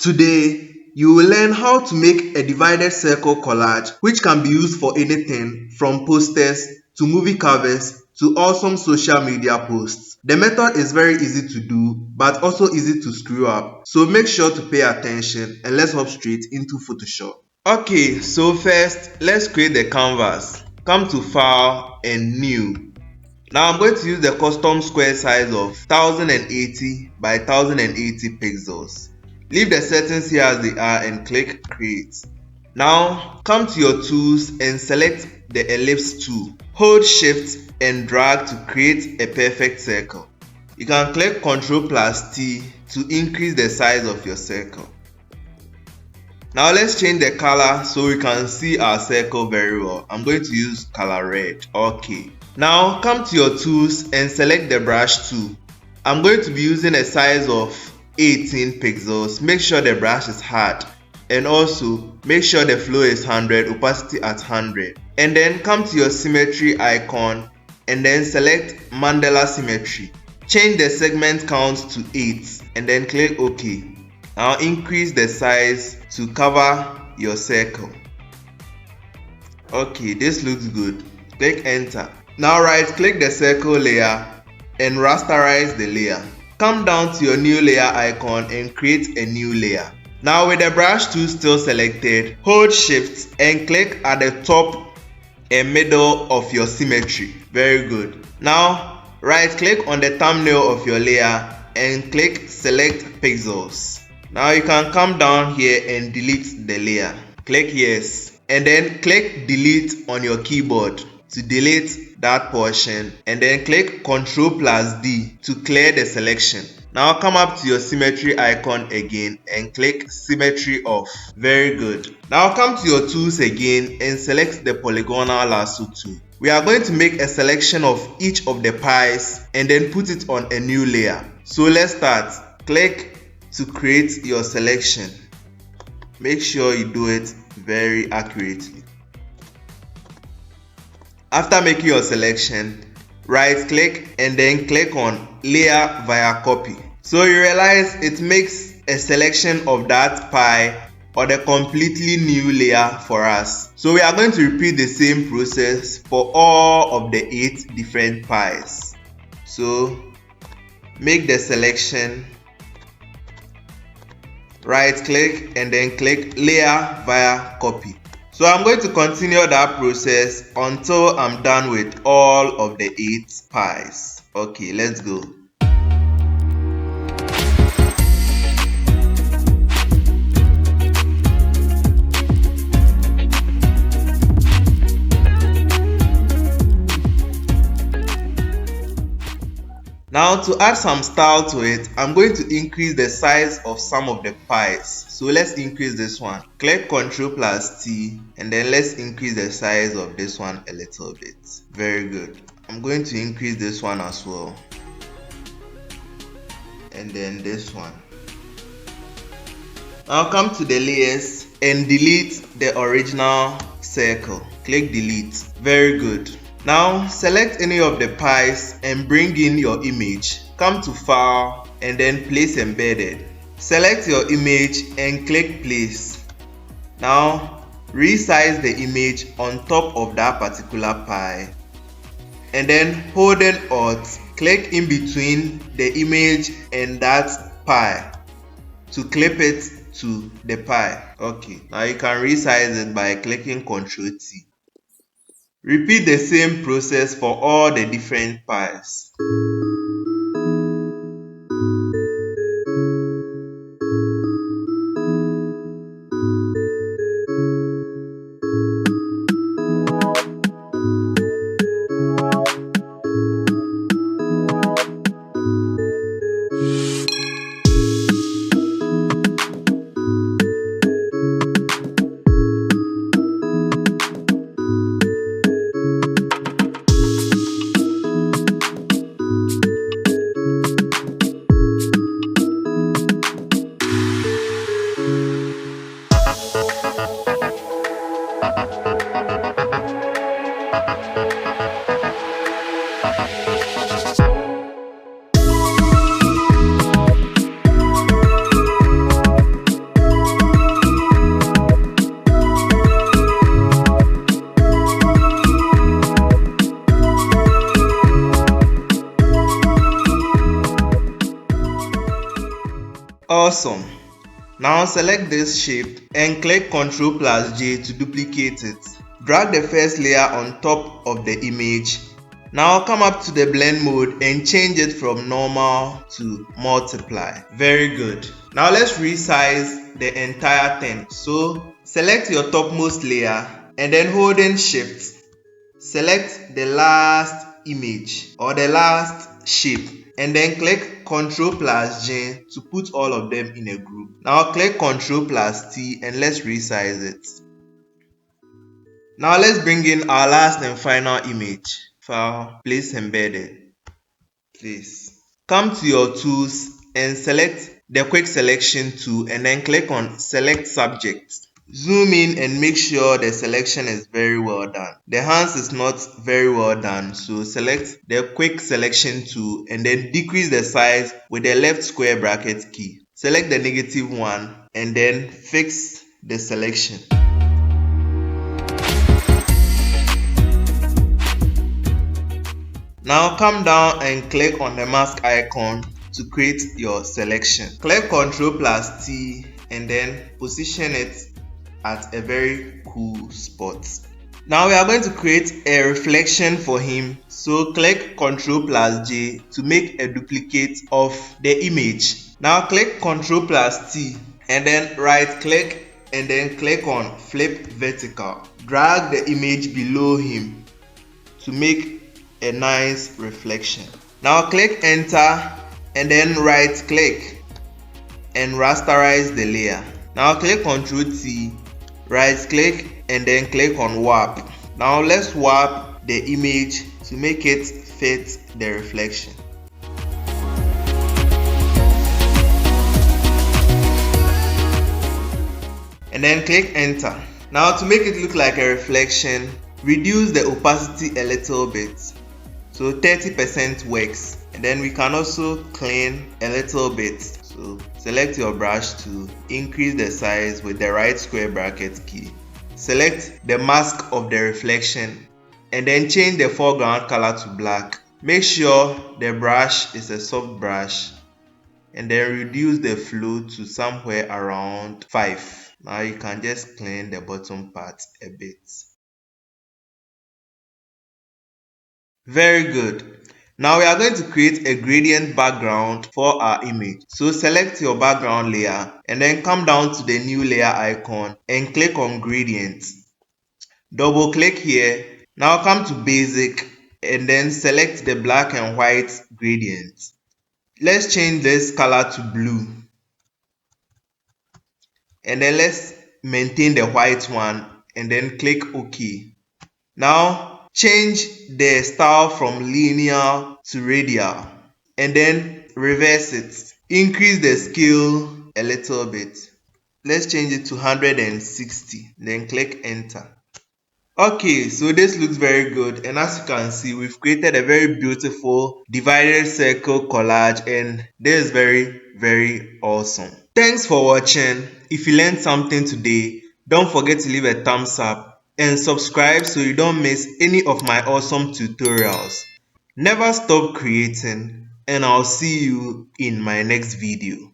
Today, you will learn how to make a divided circle collage which can be used for anything from posters to movie covers to awesome social media posts. The method is very easy to do but also easy to screw up, so make sure to pay attention and let's hop straight into Photoshop. Okay, so first let's create the canvas. Come to File and New. Now I'm going to use the custom square size of 1080 by 1080 pixels. Leave the settings here as they are and click Create. Now come to your tools and select the ellipse tool. Hold Shift and drag to create a perfect circle. You can click Ctrl+T to increase the size of your circle. Now let's change the color so we can see our circle very well. I'm going to use color red. Okay. Now come to your tools and select the brush tool. I'm going to be using a size of 18 pixels. Make sure the brush is hard and also make sure the flow is 100, opacity at 100. And then come to your symmetry icon and then select mandala symmetry. Change the segment count to 8 and then click OK. Now increase the size to cover your circle. Okay, this looks good. Click enter. Now right click the circle layer and rasterize the layer. Come down to your new layer icon and create a new layer. Now with the brush tool still selected, hold Shift and click at the top and middle of your symmetry. Very good. Now right click on the thumbnail of your layer and click select pixels. Now you can come down here and delete the layer. Click yes and then click delete on your keyboard to delete that portion and then click Ctrl+D to clear the selection. Now come up to your symmetry icon again and click symmetry off. Very good. Now come to your tools again and select the polygonal lasso tool. We are going to make a selection of each of the pies and then put it on a new layer. So let's start. Click to create your selection. Make sure you do it very accurately. After making your selection, right click and then click on layer via copy. So you realize it makes a selection of that pie or the completely new layer for us. So we are going to repeat the same process for all of the 8 different pies. So make the selection, right click and then click layer via copy. So I'm going to continue that process until I'm done with all of the 8 pies. Okay, let's go. Now to add some style to it, I'm going to increase the size of some of the pies. So let's increase this one. Click Ctrl+T and then let's increase the size of this one a little bit. Very good. I'm going to increase this one as well. And then this one. Now come to the layers and delete the original circle. Click delete. Very good. Now select any of the pies and bring in your image. Come to File and then Place Embedded. Select your image and click Place. Now resize the image on top of that particular pie. And then holding Alt, click in between the image and that pie to clip it to the pie. Okay, now you can resize it by clicking Ctrl+T. Repeat the same process for all the different pies. Awesome. Now select this shape and click Ctrl plus J to duplicate it. Drag the first layer on top of the image. Now come up to the blend mode and change it from normal to multiply. Very good. Now let's resize the entire thing. So select your topmost layer and then holding Shift, select the last image or the last shape and then click Ctrl plus J to put all of them in a group. Now click Ctrl plus T and let's resize it. Now let's bring in our last and final image. File, place embedded, place. Come to your tools and select the quick selection tool and then click on select subject. Zoom in and make sure the selection is very well done. The hands is not very well done, so select the quick selection tool and then decrease the size with the left square bracket key. Select the -1 and then fix the selection. Now come down and click on the mask icon to create your selection. Click Ctrl plus T and then position it at a very cool spot. Now we are going to create a reflection for him. So click Ctrl plus J to make a duplicate of the image. Now click Ctrl plus T and then right click and then click on flip vertical. Drag the image below him to make a nice reflection. Now click enter and then right click and rasterize the layer. Now click Ctrl T, right click and then click on warp. Now let's warp the image to make it fit the reflection. And then click enter. Now to make it look like a reflection, reduce the opacity a little bit. So 30% works. And then we can also clean a little bit. So select your brush to increase the size with the right square bracket key. Select the mask of the reflection and then change the foreground color to black. Make sure the brush is a soft brush and then reduce the flow to somewhere around 5. Now you can just clean the bottom part a bit. Very good. Now we are going to create a gradient background for our image. So select your background layer and then come down to the new layer icon and click on gradient. Double click here. Now come to basic and then select the black and white gradient. Let's change this color to blue. And then let's maintain the white one and then click OK. Now change the style from linear to radial and then reverse it. Increase the scale a little bit. Let's change it to 160. Then click enter. Okay, so this looks very good, and as you can see, we've created a very beautiful divided circle collage, and this is very awesome. Thanks for watching. If you learned something today, don't forget to leave a thumbs up and subscribe so you don't miss any of my awesome tutorials. Never stop creating, and I'll see you in my next video.